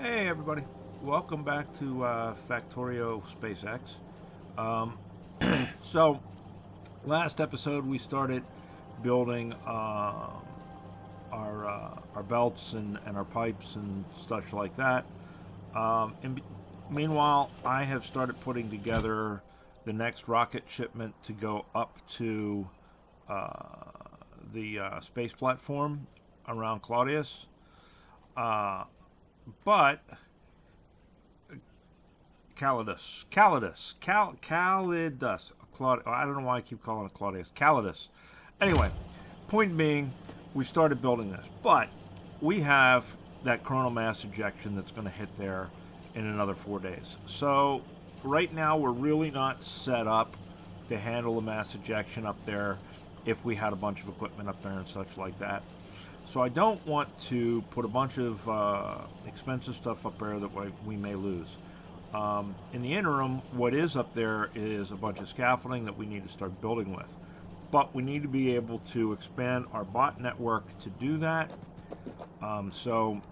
Hey everybody, welcome back to Factorio SpaceX. Um, so, last episode we started building our belts and our pipes and stuff like that. Meanwhile, I have started putting together the next rocket shipment to go up to uh, the space platform around Claudius. Uh, but Calidus. I don't know why I keep calling it Claudius. Calidus. Anyway, point being, we started building this, but we have that coronal mass ejection that's going to hit there in another 4 days. So right now we're really not set up to handle the mass ejection up there if we had a bunch of equipment up there and such like that. So I don't want to put a bunch of expensive stuff up there that we may lose. In the interim, what is up there is a bunch of scaffolding that we need to start building with. But we need to be able to expand our bot network to do that. So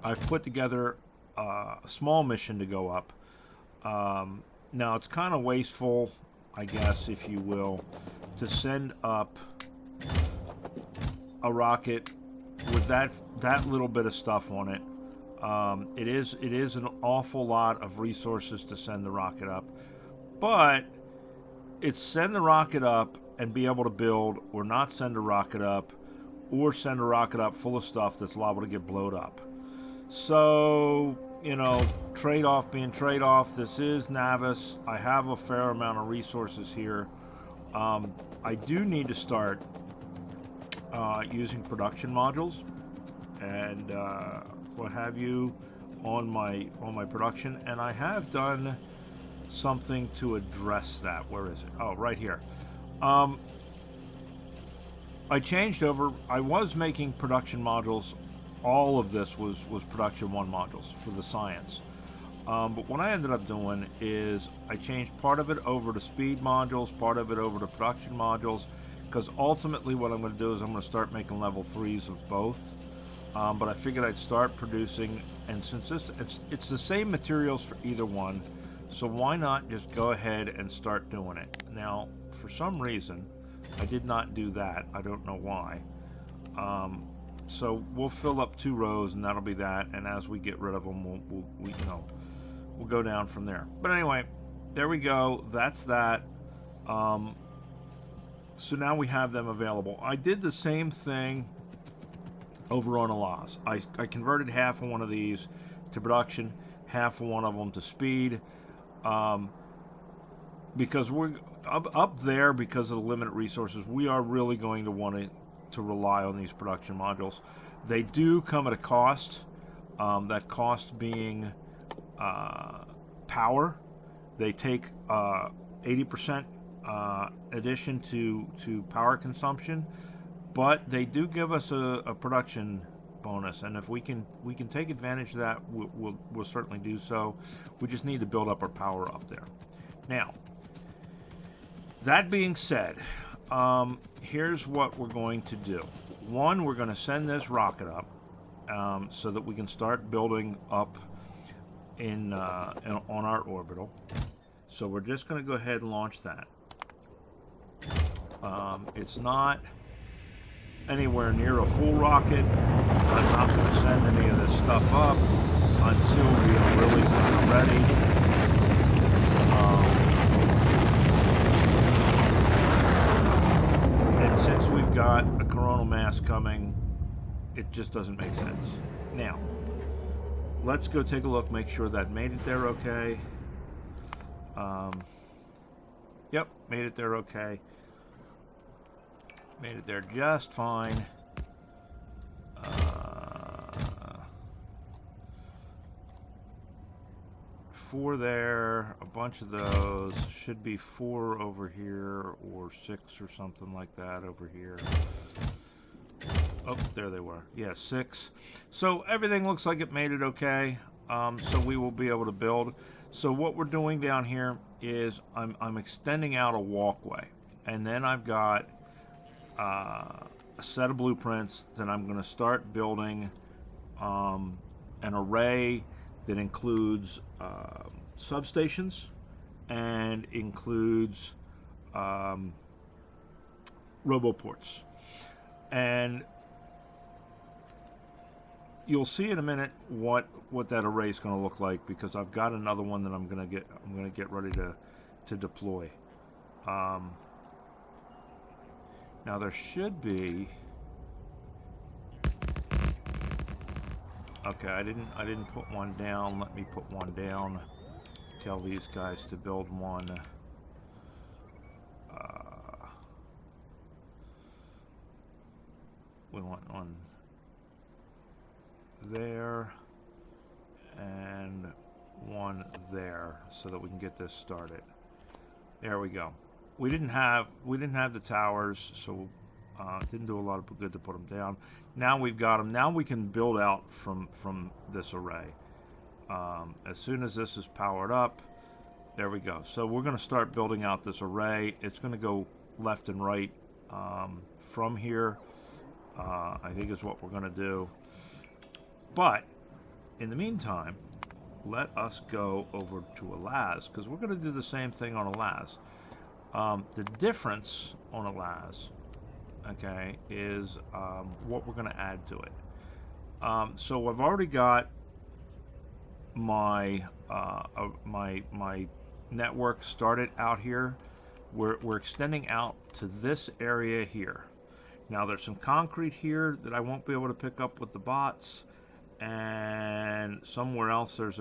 I've put together a small mission to go up. Now it's kind of wasteful, I guess, if you will, to send up a rocket with that little bit of stuff on it. It is an awful lot of resources to send the rocket up, but it's send the rocket up and be able to build, or not send a rocket up, or send a rocket up full of stuff that's liable to get blowed up. So, trade-off being trade-off. This is Navis. I have a fair amount of resources here. I do need to start using production modules and what have you on my production, and I have done something to address that. Where is it? Oh, right here. I changed over. I was making production modules. All of this was production one modules for the science. But what I ended up doing is I changed part of it over to speed modules, part of it over to production modules, because ultimately what I'm going to do is I'm going to start making level 3s of both. But I figured I'd start producing, and since it's the same materials for either one, so why not just go ahead and start doing it. Now, for some reason, I did not do that. I don't know why. So we'll fill up 2 rows, and that'll be that. And as we get rid of them, we'll go down from there. But anyway, there we go. That's that. So now we have them available. I did the same thing over on Nilaus. I converted half of one of these to production, half of one of them to speed, because we're up there, because of the limited resources. We are really going to want to rely on these production modules. They do come at a cost. That cost being power. They take 80% addition to power consumption, but they do give us a production bonus, and if we can take advantage of that, we'll certainly do so. We just need to build up our power up there. Now, that being said, here's what we're going to do. One, we're going to send this rocket up so that we can start building up on our orbital. So we're just going to go ahead and launch that. It's not anywhere near a full rocket. I'm not going to send any of this stuff up until we are really ready. And since we've got a coronal mass coming, it just doesn't make sense. Now, let's go take a look, make sure that made it there okay. Yep, made it there okay. Made it there just fine. 4 there, a bunch of those. Should be 4 over here, or 6 or something like that over here. Oh, there they were. Yeah, 6. So everything looks like it made it okay. So we will be able to build. So what we're doing down here is I'm extending out a walkway, and then I've got a set of blueprints that I'm going to start building an array that includes substations and includes roboports. And you'll see in a minute what that array is going to look like, because I've got another one that I'm going to get ready to deploy. Now there should be. Okay, I didn't put one down. Let me put one down. Tell these guys to build one. We want one there and one there, so that we can get this started. There we go. We didn't have the towers, so didn't do a lot of good to put them down. Now we've got them. Now we can build out from this array. As soon as this is powered up, there we go. So we're going to start building out this array. It's going to go left and right from here. I think is what we're going to do. But in the meantime, let us go over to a LAS, because we're going to do the same thing on a LAS. The difference on a LAS, okay, is what we're going to add to it. So I've already got my my network started out here. We're extending out to this area here. Now there's some concrete here that I won't be able to pick up with the bots, and somewhere else there's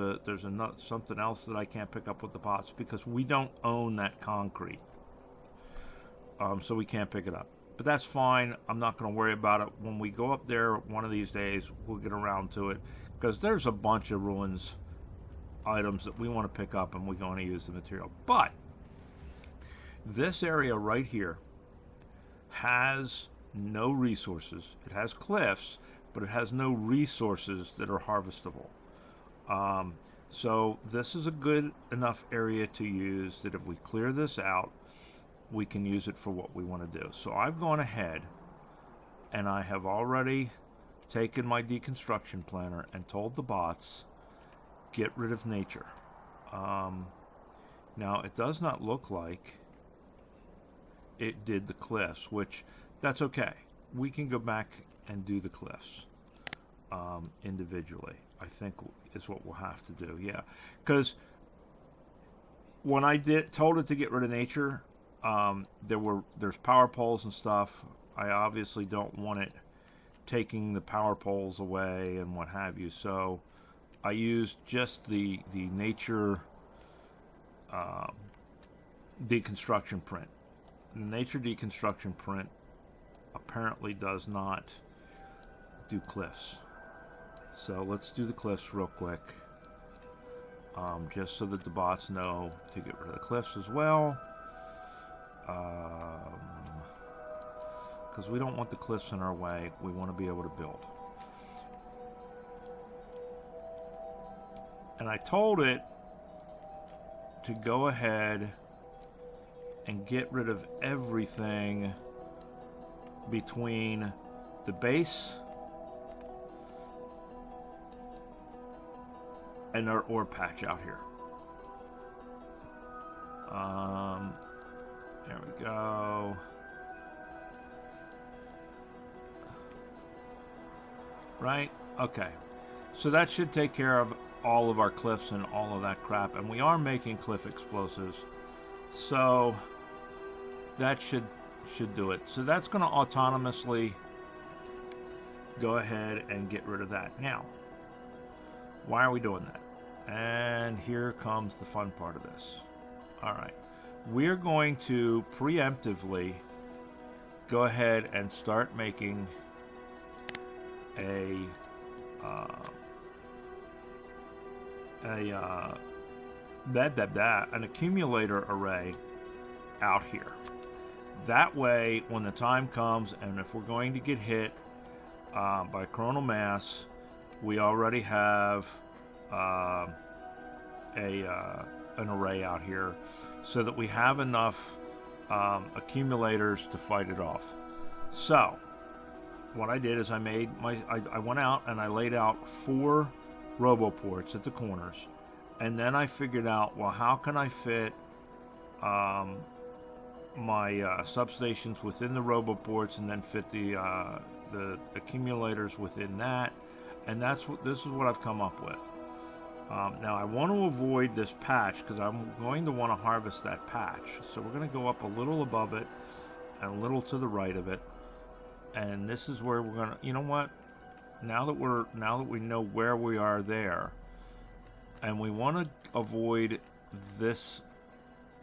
something else that I can't pick up with the bots, because we don't own that concrete. So we can't pick it up. But that's fine. I'm not going to worry about it. When we go up there one of these days, we'll get around to it, because there's a bunch of ruins items that we want to pick up, and we're going to use the material. But this area right here has no resources. It has cliffs, but it has no resources that are harvestable. So this is a good enough area to use that if we clear this out, we can use it for what we want to do. So I've gone ahead and I have already taken my deconstruction planner and told the bots, get rid of nature. Now it does not look like it did the cliffs, which that's okay. We can go back and do the cliffs individually, I think is what we'll have to do. Yeah, because when I told it to get rid of nature, there's power poles and stuff. I obviously don't want it taking the power poles away and what have you, so I used just the nature deconstruction print. The nature deconstruction print apparently does not do cliffs. So let's do the cliffs real quick, just so that the bots know to get rid of the cliffs as well, because we don't want the cliffs in our way. We want to be able to build. And I told it to go ahead and get rid of everything between the base and our ore patch out here. There we go. Right? Okay. So that should take care of all of our cliffs and all of that crap. And we are making cliff explosives. So that should do it. So that's going to autonomously go ahead and get rid of that. Now, why are we doing that? And here comes the fun part of this. All right. We're going to preemptively go ahead and start making an accumulator array out here. That way, when the time comes, and if we're going to get hit by coronal mass, we already have an array out here, so that we have enough accumulators to fight it off. So what I did is I went out and I laid out 4 roboports at the corners, and then I figured out, well, how can I fit my substations within the roboports, and then fit the accumulators within that, and this is what I've come up with. Now I want to avoid this patch because I'm going to want to harvest that patch. So we're going to go up a little above it and a little to the right of it, and this is where we're going to. You know what? Now that we know where we are there, and we want to avoid this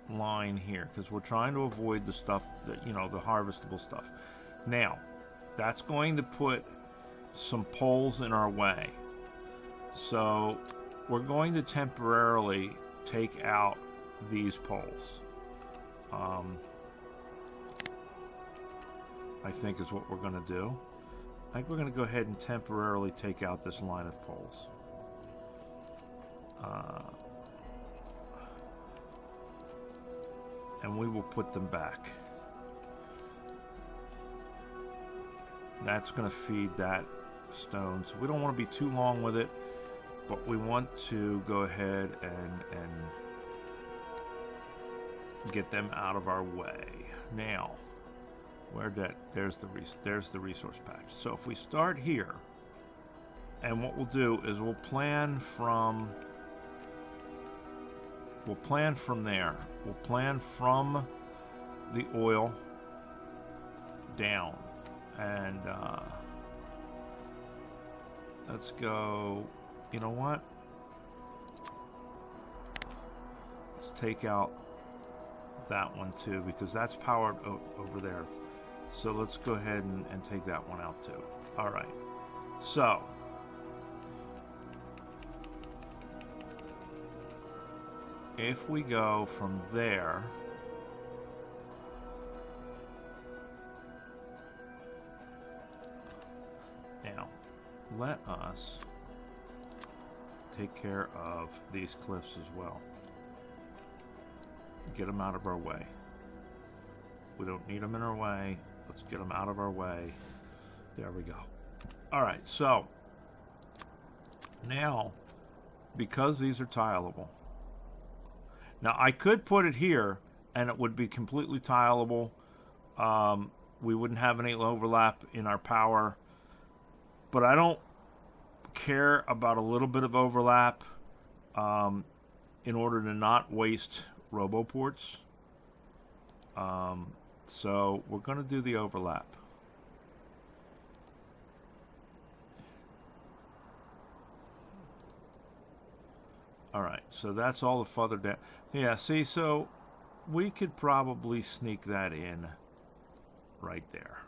line here because we're trying to avoid the stuff that the harvestable stuff. Now that's going to put some poles in our way, so we're going to temporarily take out these poles. I think is what we're going to do. I think we're going to go ahead and temporarily take out this line of poles. And we will put them back. That's going to feed that stone. So we don't want to be too long with it, but we want to go ahead and get them out of our way. Now, there's the resource patch. So if we start here, and what we'll do is we'll plan from there. We'll plan from the oil down, and let's go. You know what? Let's take out that one too, because that's powered over there. So let's go ahead and take that one out too. All right. So if we go from there, now let us take care of these cliffs as well. Get them out of our way. We don't need them in our way. Let's get them out of our way. There we go. All right, so now, because these are tileable, now I could put it here and it would be completely tileable. We wouldn't have any overlap in our power, but I don't care about a little bit of overlap in order to not waste roboports. So we're going to do the overlap. All right, so that's all the further down. Yeah, see, so we could probably sneak that in right there.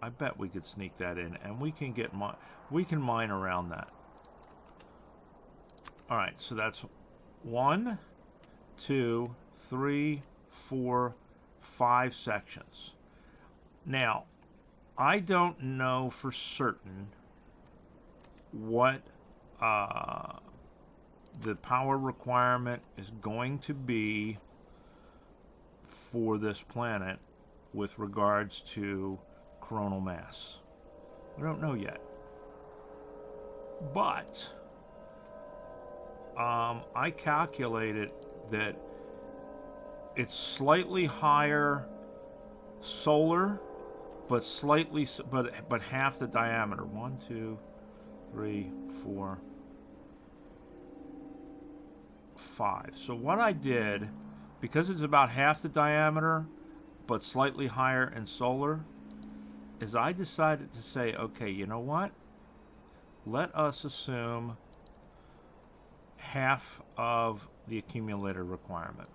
I bet we could sneak that in, and we can mine around that. All right, so that's 1, 2, 3, 4, 5 sections. Now, I don't know for certain what the power requirement is going to be for this planet with regards to coronal mass. We don't know yet. But I calculated that it's slightly higher solar, but half the diameter. 1, 2, 3, 4, 5. So what I did, because it's about half the diameter, but slightly higher in solar, is I decided to say, okay, you know what? Let us assume half of the accumulator requirement.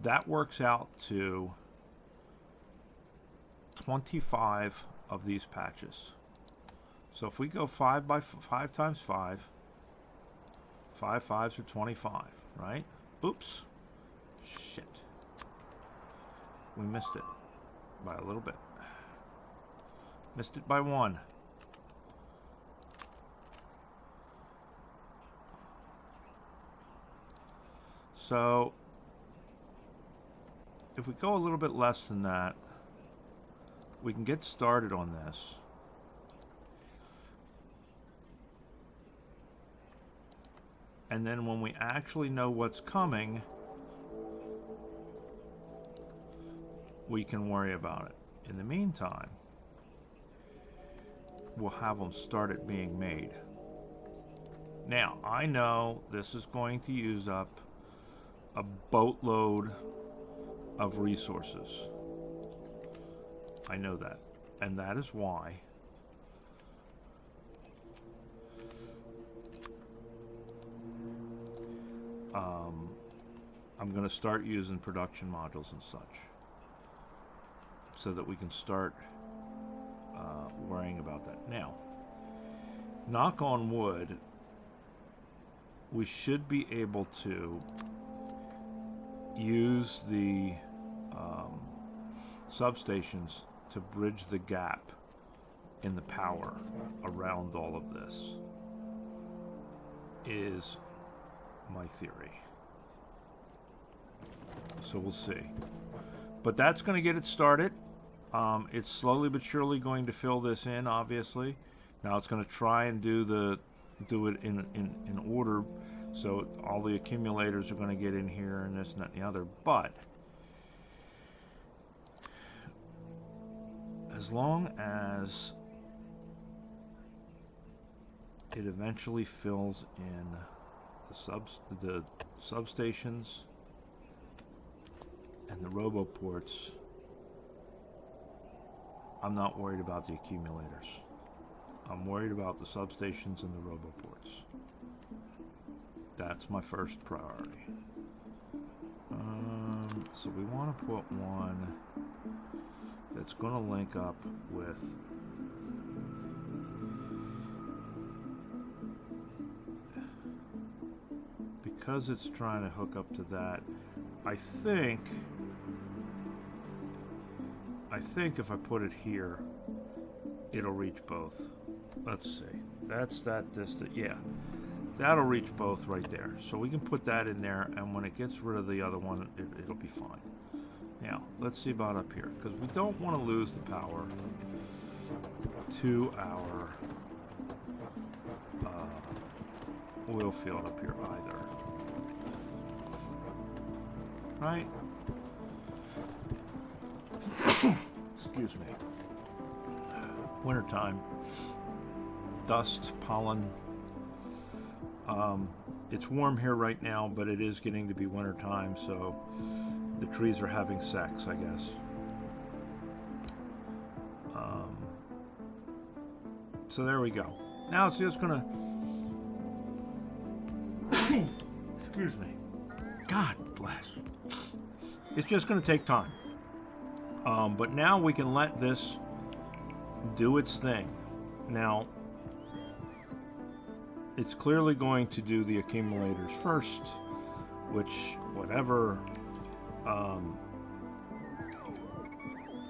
That works out to 25 of these patches. So if we go 5 times 5, 5 5s are 25, right? Oops. Shit. We missed it by a little bit. Missed it by 1. So if we go a little bit less than that, we can get started on this. And then when we actually know what's coming, we can worry about it. In the meantime, we'll have them start it being made. Now, I know this is going to use up a boatload of resources. I know that. And that is why I'm going to start using production modules and such, so that we can start worrying about that. Now, knock on wood, we should be able to use the substations to bridge the gap in the power around all of this, is my theory. So we'll see. But that's going to get it started. It's slowly but surely going to fill this in, obviously. Now it's going to try and do it in order, so all the accumulators are going to get in here and this and that and the other. But as long as it eventually fills in the substations and the roboports, I'm not worried about the accumulators. I'm worried about the substations and the roboports. That's my first priority. So we want to put one that's going to link up with because it's trying to hook up to that. I think if I put it here, it'll reach both. Let's see. That's that distance. Yeah. That'll reach both right there. So we can put that in there, and when it gets rid of the other one, it'll be fine. Now, let's see about up here, because we don't want to lose the power to our oil field up here either. Right? Excuse me. Wintertime. Dust, pollen. It's warm here right now, but it is getting to be wintertime, so the trees are having sex, I guess. So there we go. Now it's just gonna... Excuse me. God bless. It's just gonna take time. But now we can let this do its thing. Now, it's clearly going to do the accumulators first, which, whatever,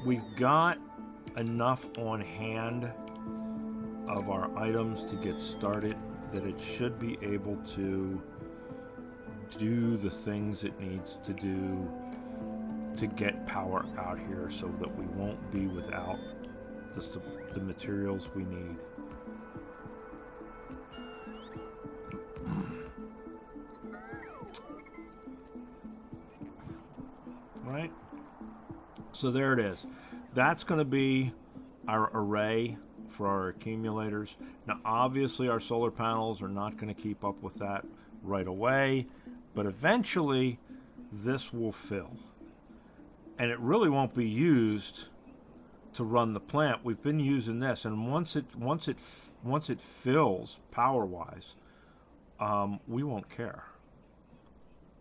we've got enough on hand of our items to get started that it should be able to do the things it needs to do to get power out here, so that we won't be without just the materials we need. Right? So there it is. That's going to be our array for our accumulators. Now obviously our solar panels are not going to keep up with that right away, but eventually this will fill. And it really won't be used to run the plant. We've been using this, and once it fills power-wise, we won't care.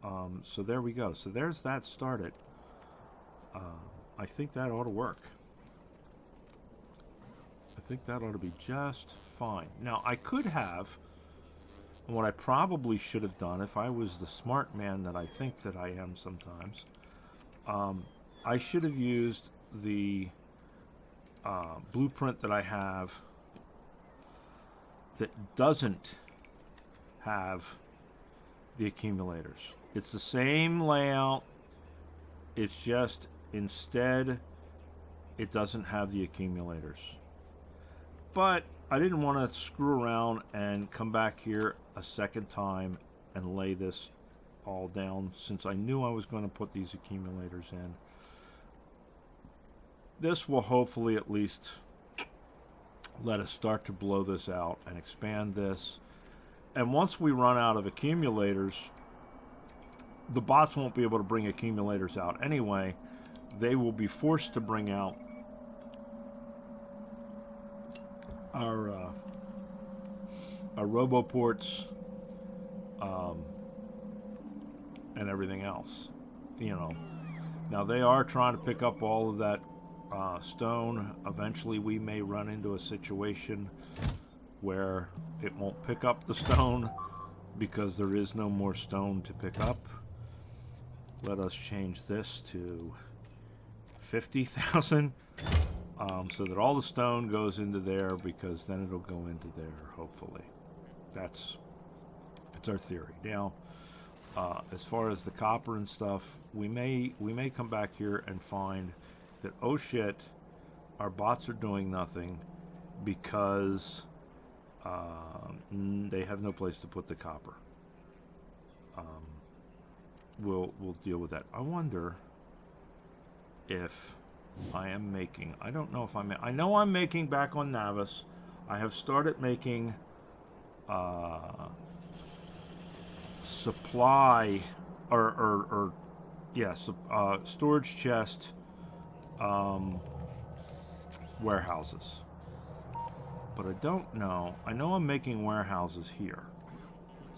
So there we go. So there's that started. I think that ought to work. I think that ought to be just fine. Now, I could have, and what I probably should have done if I was the smart man that I think that I am sometimes, I should have used the blueprint that I have that doesn't have the accumulators. It's the same layout, it's just instead it doesn't have the accumulators. But I didn't want to screw around and come back here a second time and lay this all down, since I knew I was going to put these accumulators in. This will hopefully at least let us start to blow this out and expand this. And once we run out of accumulators, the bots won't be able to bring accumulators out anyway. They will be forced to bring out our roboports and everything else. You know, now they are trying to pick up all of that stone. Eventually we may run into a situation where it won't pick up the stone because there is no more stone to pick up. Let us change this to 50,000 so that all the stone goes into there, because then it'll go into there, hopefully. That's our theory. Now, as far as the copper and stuff, we may come back here and find that, oh shit, our bots are doing nothing because they have no place to put the copper. We'll deal with that. I wonder if I am making, I don't know if I know I'm making back on Navis. I have started making supply or storage chest warehouses. But I don't know. I know I'm making warehouses here.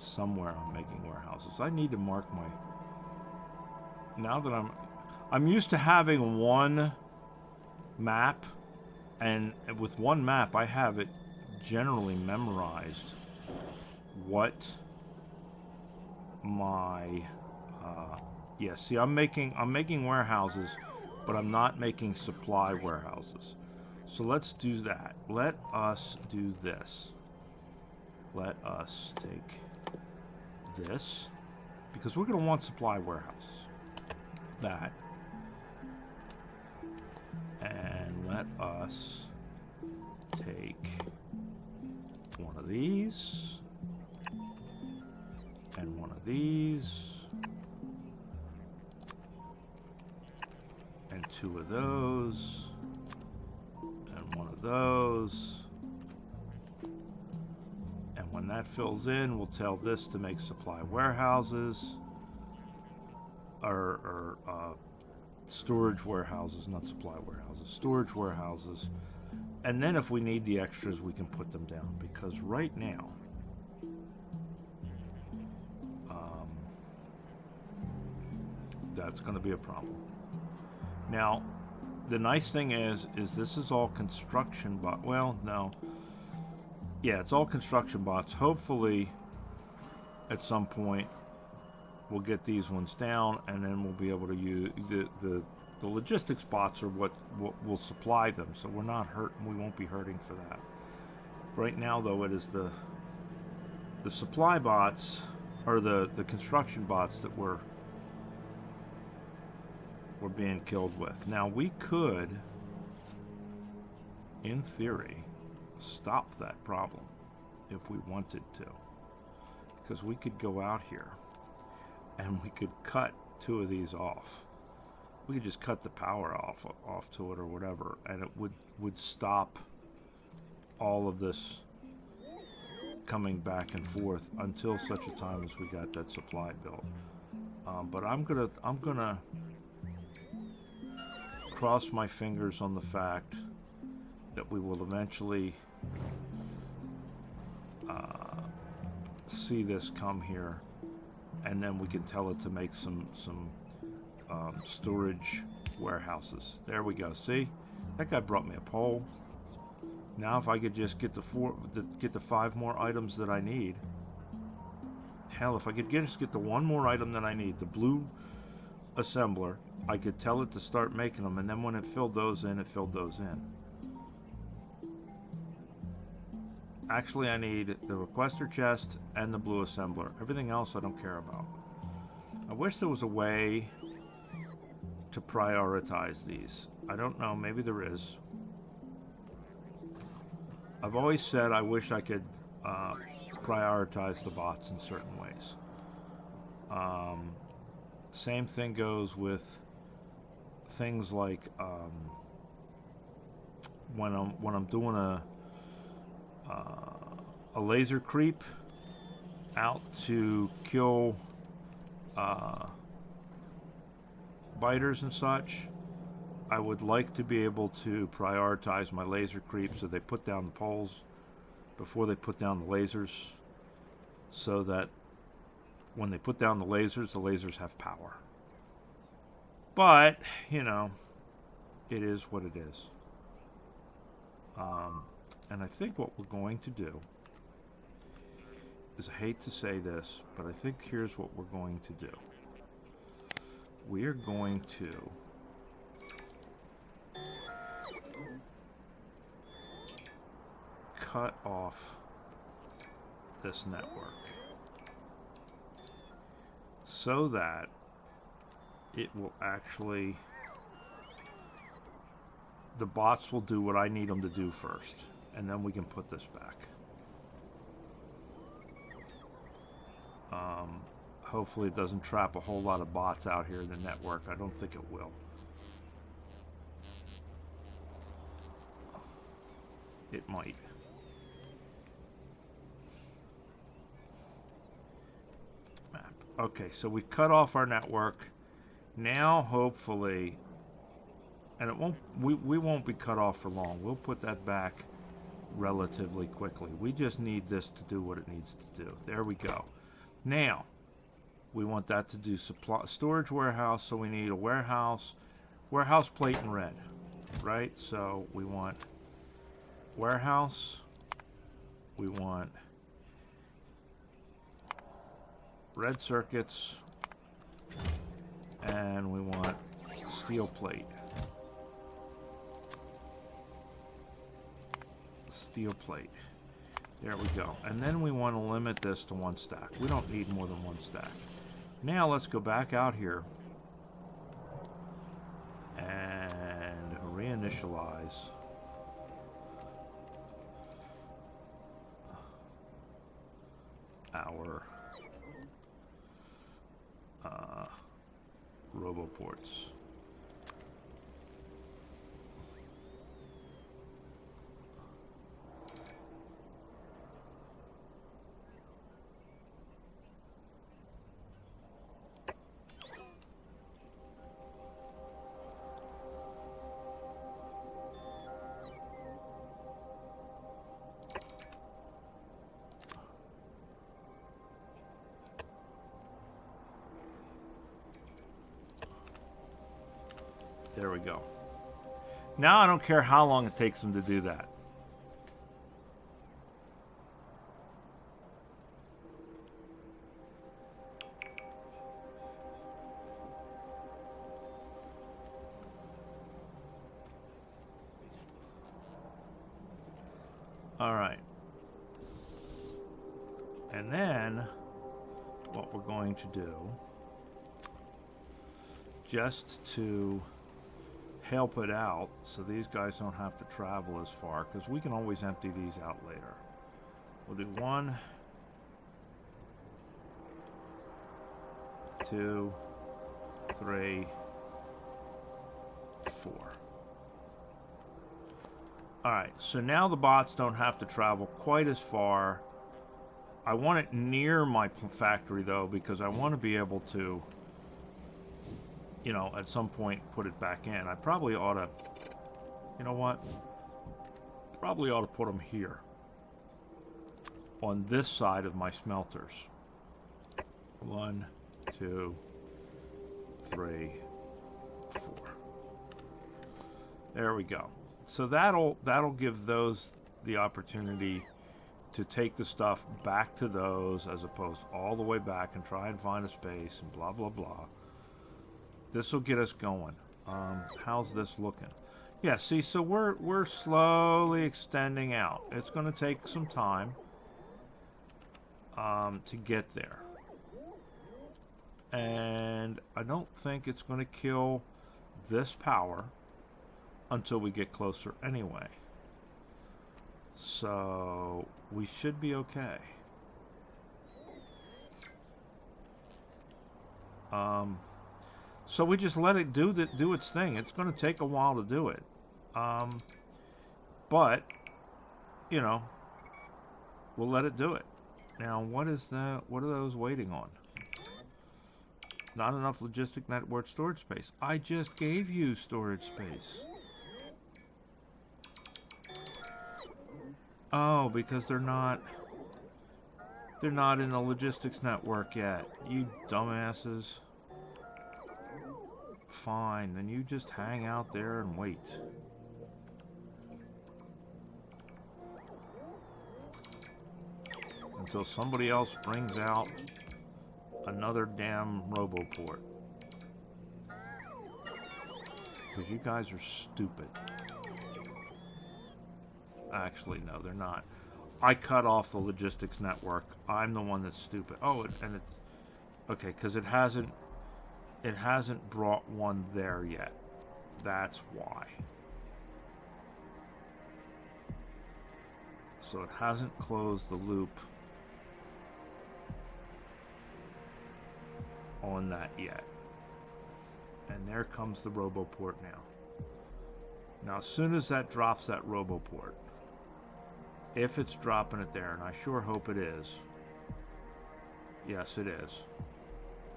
Somewhere I'm making warehouses. I need to mark my... Now that I'm used to having one map, and with one map I have it generally memorized what my see, I'm making warehouses, but I'm not making supply warehouses. So let's do that. Let us do this. Let us take this, because we're going to want supply warehouses. That. And let us take one of these and one of these and two of those and one of those. And when that fills in, we'll tell this to make supply warehouses or storage warehouses, not supply warehouses, storage warehouses. And then if we need the extras, we can put them down, because right now that's going to be a problem. Now, the nice thing is this is all construction bot. Well, no. Yeah, it's all construction bots. Hopefully, at some point, we'll get these ones down, and then we'll be able to use the logistics bots are what will supply them. So we're not hurt. We won't be hurting for that. Right now, though, it is the supply bots or the construction bots that we're being killed with. Now, we could, in theory, stop that problem if we wanted to, because we could go out here and we could cut two of these off. We could just cut the power off to it or whatever, and it would stop all of this coming back and forth until such a time as we got that supply built. But I'm gonna cross my fingers on the fact that we will eventually see this come here, and then we can tell it to make some storage warehouses. There we go. See, that guy brought me a pole. Now if I could just get the 5 more items that I need. Hell, if I could just get the 1 more item that I need, the blue assembler, I could tell it to start making them, and then when it filled those in, it filled those in. Actually, I need the requester chest and the blue assembler. Everything else I don't care about. I wish there was a way to prioritize these. I don't know, maybe there is. I've always said I wish I could prioritize the bots in certain ways. Same thing goes with things like when I'm doing a laser creep out to kill biters and such. I would like to be able to prioritize my laser creep so they put down the poles before they put down the lasers, so that when they put down the lasers have power. But, you know, it is what it is. And I think what we're going to do is, I hate to say this, but I think here's what we're going to do. We're going to cut off this network so that it will actually, the bots will do what I need them to do first, and then we can put this back. Hopefully it doesn't trap a whole lot of bots out here in the network. I don't think it will. It might. Map. Okay, so we cut off our network. Now, hopefully, and it won't. We won't be cut off for long. We'll put that back relatively quickly. We just need this to do what it needs to do. There we go. Now, we want that to do storage warehouse. So we need a warehouse plate in red, right? So we want warehouse. We want red circuits, and we want steel plate. Steel plate. There we go. And then we want to limit this to 1 stack. We don't need more than 1 stack. Now let's go back out here and reinitialize our roboports. There we go. Now I don't care how long it takes them to do that. All right. And then what we're going to do, just to help it out so these guys don't have to travel as far, because we can always empty these out later. We'll do 1, 2, 3, 4. Alright, so now the bots don't have to travel quite as far. I want it near my factory though, because I want to be able to, you know, at some point put it back in. I probably ought to, you know what? Probably ought to put them here on this side of my smelters. 1, 2, 3, 4. There we go. So that'll give those the opportunity to take the stuff back to those, as opposed to all the way back and try and find a space and blah blah blah. This will get us going. How's this looking? Yeah, see, so we're slowly extending out. It's going to take some time to get there. And I don't think it's going to kill this power until we get closer anyway. So we should be okay. So we just let it do its thing. It's going to take a while to do it. But, you know, we'll let it do it. Now, what is that? What are those waiting on? Not enough logistic network storage space. I just gave you storage space. Oh, because they're not in the logistics network yet. You dumbasses. Fine, then you just hang out there and wait. Until somebody else brings out another damn RoboPort. Because you guys are stupid. Actually, no, they're not. I cut off the logistics network. I'm the one that's stupid. Oh, okay, because it hasn't brought one there yet. That's why. So it hasn't closed the loop on that yet. And there comes the RoboPort now. Now, as soon as that drops that RoboPort, if it's dropping it there, and I sure hope it is. Yes, it is.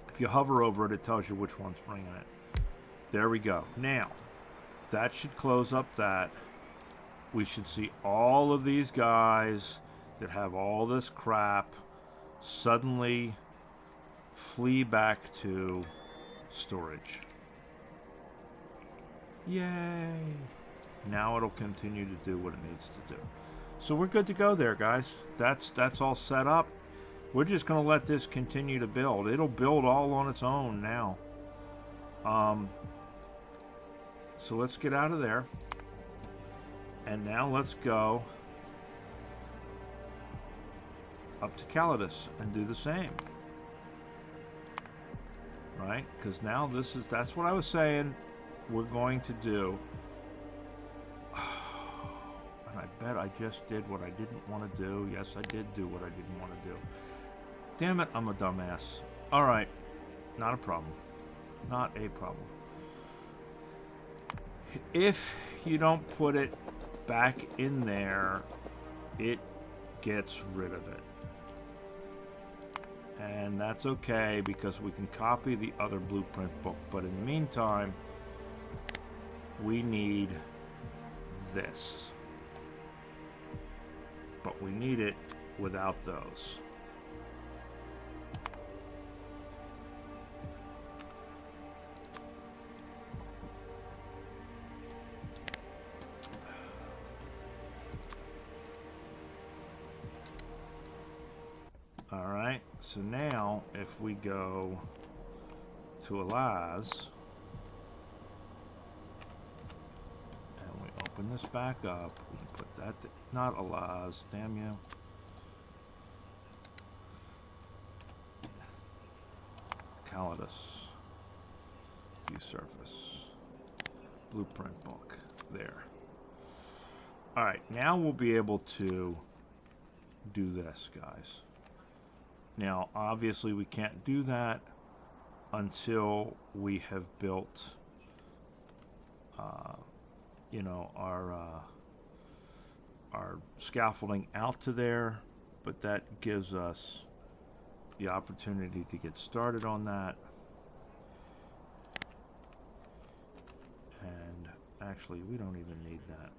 If you hover over it, it tells you which one's bringing it. There we go. Now, that should close up that. We should see all of these guys that have all this crap suddenly flee back to storage. Yay! Now it'll continue to do what it needs to do. So we're good to go there, guys. That's all set up. We're just going to let this continue to build. It'll build all on its own now. So let's get out of there. And now let's go up to Calidus and do the same. Right? Because now that's what I was saying we're going to do. And I bet I just did what I didn't want to do. Yes, I did do what I didn't want to do. Damn it, I'm a dumbass. Alright. Not a problem. Not a problem. If you don't put it back in there, it gets rid of it. And that's okay because we can copy the other blueprint book. But in the meantime, we need this. But we need it without those. Alright, so now if we go to Elias and we open this back up, we can put that, not Elias, damn you. Calidus, view surface, blueprint book, there. Alright, now we'll be able to do this, guys. Now, obviously, we can't do that until we have built, you know, our scaffolding out to there. But that gives us the opportunity to get started on that. And actually, we don't even need that.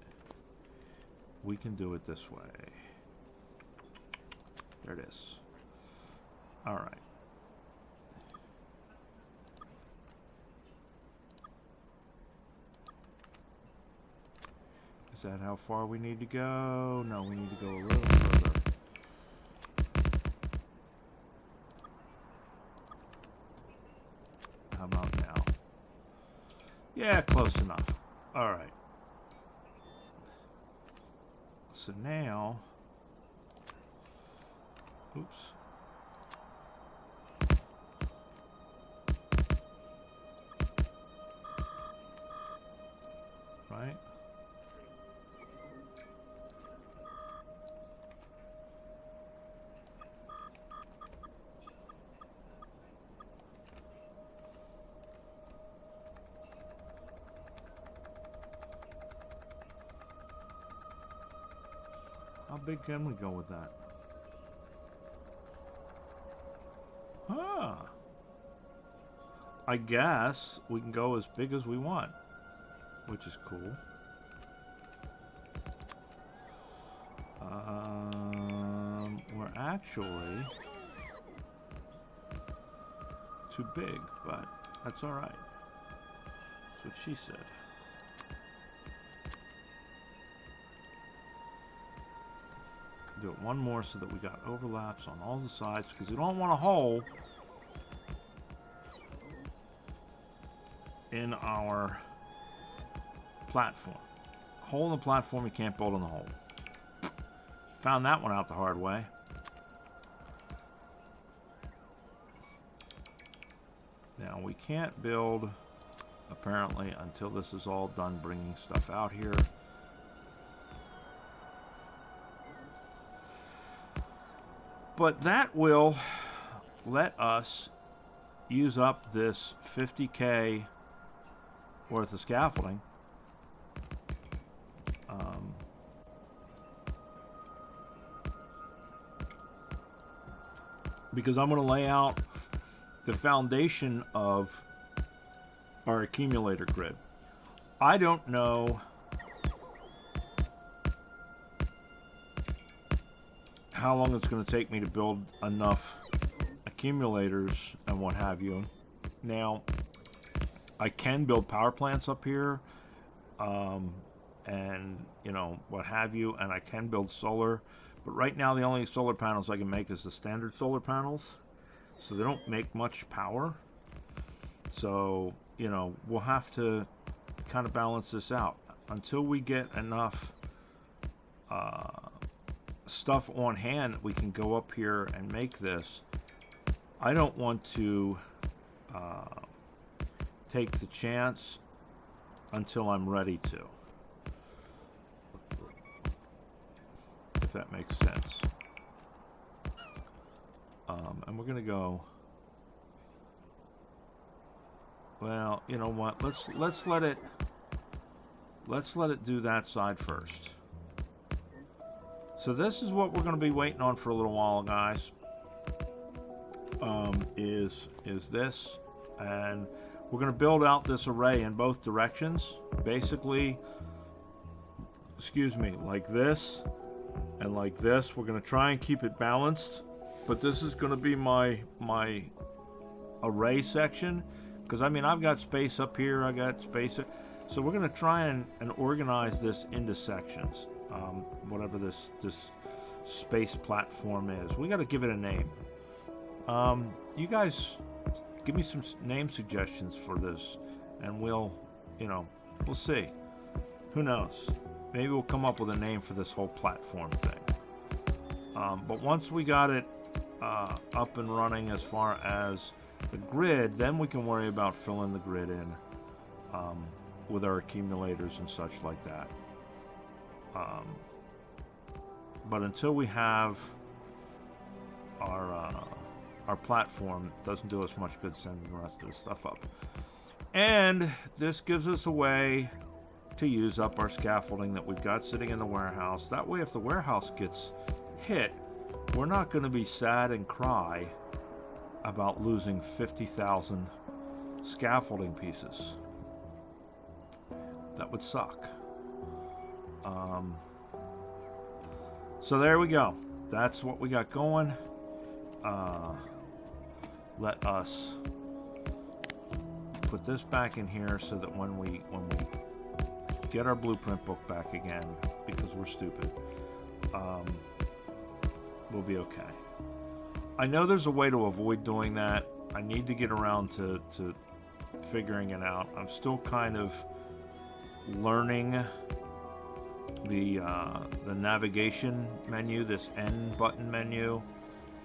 We can do it this way. There it is. All right. Is that how far we need to go? No, we need to go a little further. How about now? Yeah, close enough. All right. So now, oops. Right? big can we go with that? Huh. I guess we can go as big as we want, which is cool. We're actually too big, but that's all right. That's what she said. Do it one more so that we got overlaps on all the sides, because you don't want a hole in our platform. Hole in the platform, you can't build in the hole. Found that one out the hard way. Now, we can't build, apparently, until this is all done bringing stuff out here. But that will let us use up this 50K worth of scaffolding. Because I'm going to lay out the foundation of our accumulator grid. I don't know how long it's going to take me to build enough accumulators and what have you. Now, I can build power plants up here, and you know, what have you, and I can build solar, but right now the only solar panels I can make is the standard solar panels, so they don't make much power. So, you know, we'll have to kind of balance this out until we get enough stuff on hand that we can go up here and make this. I don't want to take the chance until I'm ready to, if that makes sense. And we're gonna go, well, you know what, let's let it do that side first. So this is what we're going to be waiting on for a little while, guys. Is this, and we're going to build out this array in both directions, basically. Excuse me, like this and like this. We're going to try and keep it balanced, but this is going to be my array section, because I mean I've got space up here, I got space, so we're going to try and organize this into sections. Whatever this space platform is, we got to give it a name. You guys give me some name suggestions for this, and we'll see. Who knows? Maybe we'll come up with a name for this whole platform thing. But once we got it up and running as far as the grid, then we can worry about filling the grid in with our accumulators and such like that. But until we have our platform, it doesn't do us much good sending the rest of the stuff up. And this gives us a way to use up our scaffolding that we've got sitting in the warehouse. That way, if the warehouse gets hit, we're not going to be sad and cry about losing 50,000 scaffolding pieces. That would suck. So there we go. That's what we got going. Let us put this back in here so that when we get our blueprint book back again, because we're stupid, we'll be okay. I know there's a way to avoid doing that. I need to get around to figuring it out. I'm still kind of learning the navigation menu, this N button menu,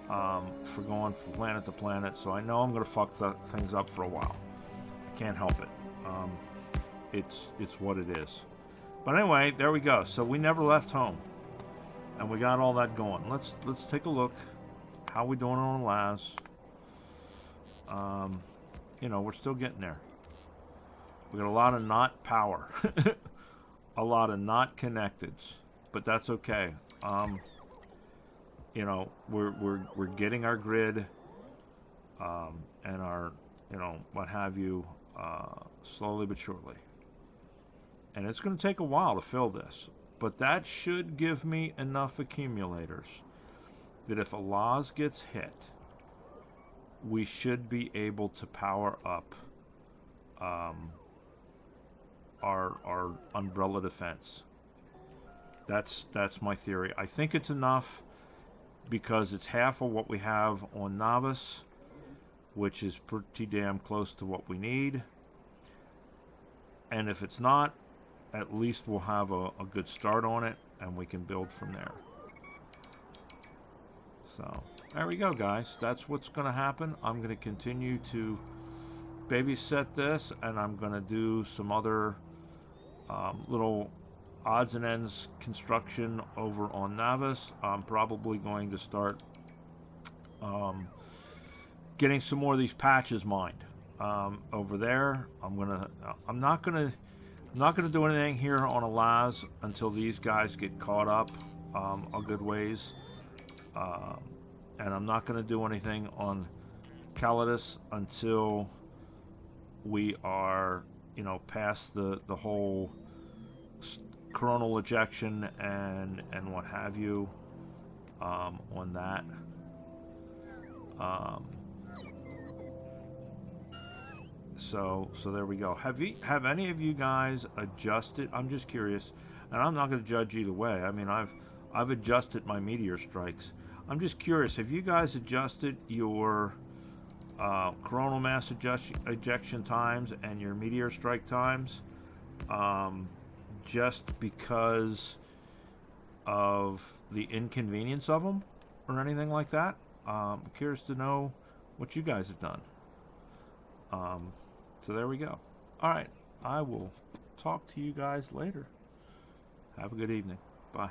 for going from planet to planet. So I know I'm going to fuck things up for a while. I can't help it. It's what it is. But anyway, there we go. So we never left home, and we got all that going. Let's take a look. How we doing on labs? You know, we're still getting there. We got a lot of not power. A lot of not connecteds, but that's okay. you know, we're getting our grid and our, you know, what have you, slowly but surely. And it's going to take a while to fill this, but that should give me enough accumulators that if a Laz gets hit, we should be able to power up our umbrella defense. That's my theory. I think it's enough because it's half of what we have on Novice, which is pretty damn close to what we need. And if it's not, at least we'll have a good start on it, and we can build from there. So, there we go, guys. That's what's going to happen. I'm going to continue to babysit this, and I'm going to do some other little odds and ends construction over on Novice. I'm probably going to start getting some more of these patches mined over there. I'm not gonna do anything here on a Laz until these guys get caught up a good ways, and I'm not gonna do anything on Calidus until we are, you know, past the whole coronal ejection and what have you on that. So there we go. Have any of you guys adjusted? I'm just curious, and I'm not going to judge either way. I mean, I've adjusted my meteor strikes. I'm just curious. Have you guys adjusted your coronal mass ejection times and your meteor strike times? Just because of the inconvenience of them or anything like that? I'm curious to know what you guys have done. So there we go. All right. I will talk to you guys later. Have a good evening. Bye.